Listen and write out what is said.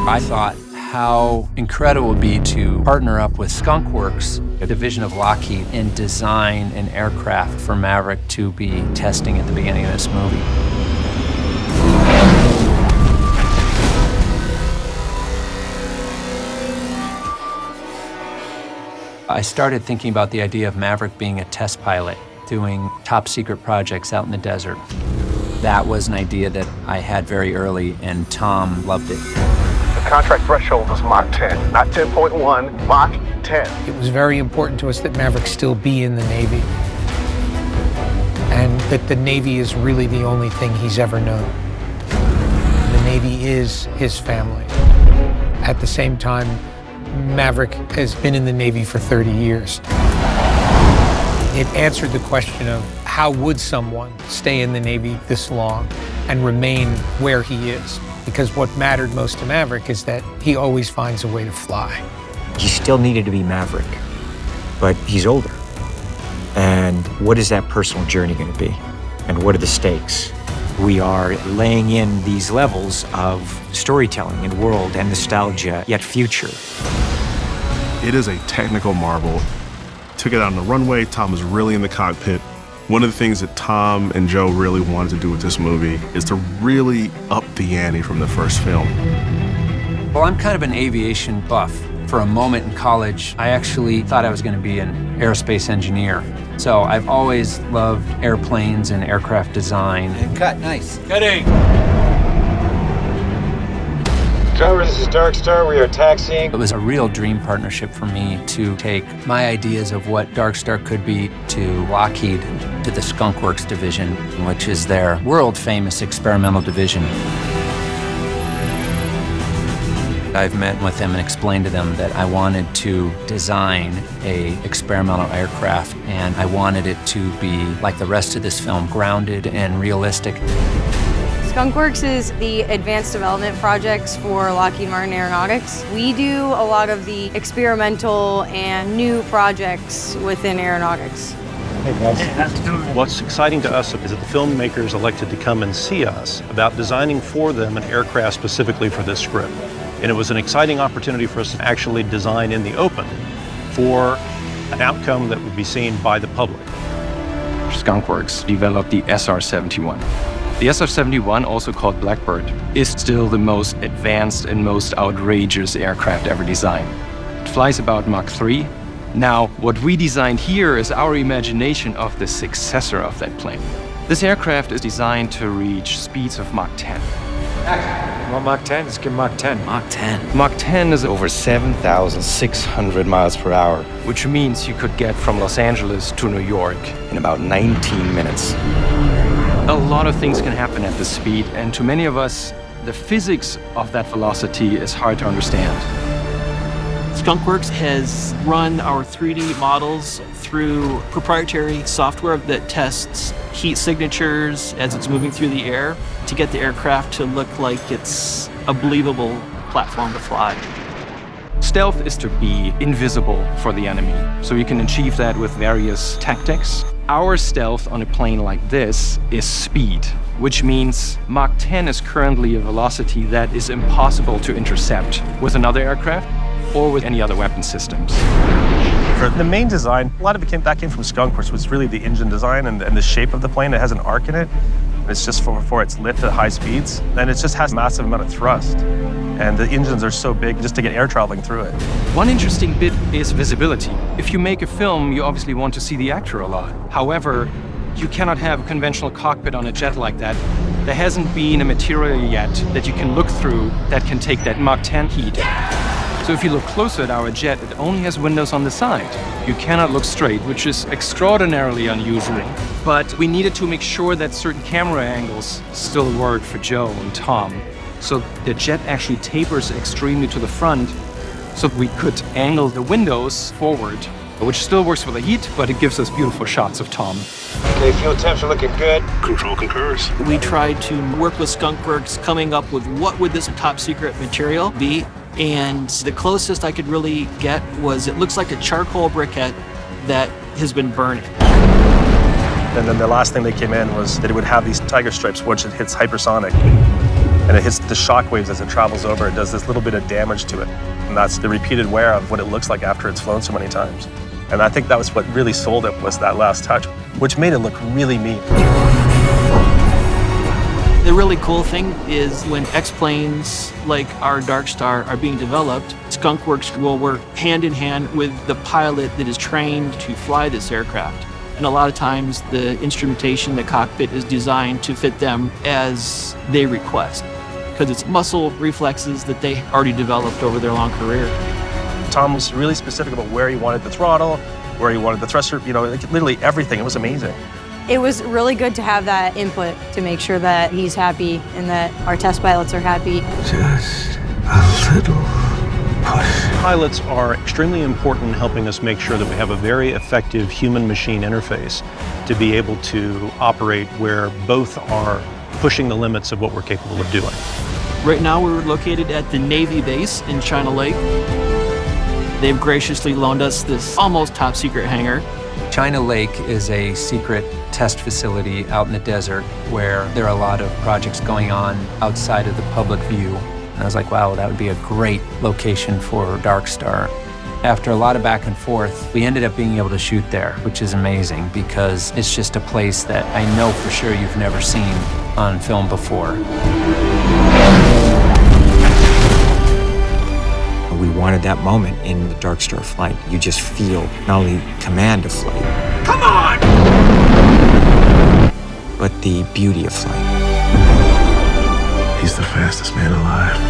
I thought how incredible it would be to partner up with Skunk Works, a division of Lockheed, and design an aircraft for Maverick to be testing at the beginning of this movie. I started thinking about the idea of Maverick being a test pilot, doing top secret projects out in the desert. That was an idea that I had very early, and Tom loved it. The contract threshold was Mach 10, not 10.1, Mach 10. It was very important to us that Maverick still be in the Navy, and that the Navy is really the only thing he's ever known. The Navy is his family. At the same time, Maverick has been in the Navy for 30 years. It answered the question of how would someone stay in the Navy this long and remain where he is? Because what mattered most to Maverick is that he always finds a way to fly. He still needed to be Maverick, but he's older. And what is that personal journey going to be? And what are the stakes? We are laying in these levels of storytelling and world and nostalgia, yet future. It is a technical marvel. Took it out on the runway. Tom was really in the cockpit. One of the things that Tom and Joe really wanted to do with this movie is to really up the ante from the first film. Well, I'm kind of an aviation buff. For a moment in college, I actually thought I was going to be an aerospace engineer. So I've always loved airplanes and aircraft design. And cut, nice. Cutting! Driver, this is Darkstar. We are taxiing. It was a real dream partnership for me to take my ideas of what Darkstar could be to Lockheed, to the Skunk Works division, which is their world-famous experimental division. I've met with them and explained to them that I wanted to design an experimental aircraft, and I wanted it to be, like the rest of this film, grounded and realistic. Skunk Works is the advanced development projects for Lockheed Martin Aeronautics. We do a lot of the experimental and new projects within aeronautics. Hey guys. What's exciting to us is that the filmmakers elected to come and see us about designing for them an aircraft specifically for this script. And it was an exciting opportunity for us to actually design in the open for an outcome that would be seen by the public. Skunk Works developed the SR-71. The SR-71, also called Blackbird, is still the most advanced and most outrageous aircraft ever designed. It flies about Mach 3. Now, what we designed here is our imagination of the successor of that plane. This aircraft is designed to reach speeds of Mach 10. You want Mach 10? Let's give Mach 10. Mach 10. Mach 10 is over 7,600 miles per hour, which means you could get from Los Angeles to New York in about 19 minutes. A lot of things can happen at this speed, and to many of us, the physics of that velocity is hard to understand. Skunk Works has run our 3D models through proprietary software that tests heat signatures as it's moving through the air to get the aircraft to look like it's a believable platform to fly. Stealth is to be invisible for the enemy, so you can achieve that with various tactics. Our stealth on a plane like this is speed, which means Mach 10 is currently a velocity that is impossible to intercept with another aircraft or with any other weapon systems. For the main design, a lot of it came from Skunk Works, was really the engine design and the shape of the plane. It has an arc in it. It's just for its lift at high speeds, and it just has a massive amount of thrust. And the engines are so big just to get air traveling through it. One interesting bit is visibility. If you make a film, you obviously want to see the actor a lot. However, you cannot have a conventional cockpit on a jet like that. There hasn't been a material yet that you can look through that can take that Mach 10 heat. So if you look closer at our jet, it only has windows on the side. You cannot look straight, which is extraordinarily unusual. But we needed to make sure that certain camera angles still work for Joe and Tom. So the jet actually tapers extremely to the front, so we could angle the windows forward, which still works for the heat, but it gives us beautiful shots of Tom. Okay, fuel temps are looking good. Control concurs. We tried to work with Skunk Works, coming up with what would this top secret material be. And the closest I could really get was it looks like a charcoal briquette that has been burning. And then the last thing that came in was that it would have these tiger stripes once it hits hypersonic. and it hits the shock waves as it travels over. It does this little bit of damage to it. And that's the repeated wear of what it looks like after it's flown so many times. And I think that was what really sold it, was that last touch, which made it look really mean. The really cool thing is when X-planes like our Darkstar are being developed, Skunkworks will work hand in hand with the pilot that is trained to fly this aircraft. And a lot of times the instrumentation, the cockpit is designed to fit them as they request, because it's muscle reflexes that they already developed over their long career. Tom was really specific about where he wanted the throttle, where he wanted the thruster, you know, like literally everything. It was amazing. It was really good to have that input to make sure that he's happy and that our test pilots are happy. Just a little push. Pilots are extremely important in helping us make sure that we have a very effective human-machine interface to be able to operate where both are pushing the limits of what we're capable of doing. Right now we're located at the Navy base in China Lake. They've graciously loaned us this almost top secret hangar. China Lake is a secret test facility out in the desert where there are a lot of projects going on outside of the public view. And I was like, wow, that would be a great location for Darkstar. After a lot of back and forth, we ended up being able to shoot there, which is amazing because it's just a place that I know for sure you've never seen on film before. We wanted that moment in the Darkstar flight. You just feel not only command of flight, come on, but the beauty of flight. He's the fastest man alive.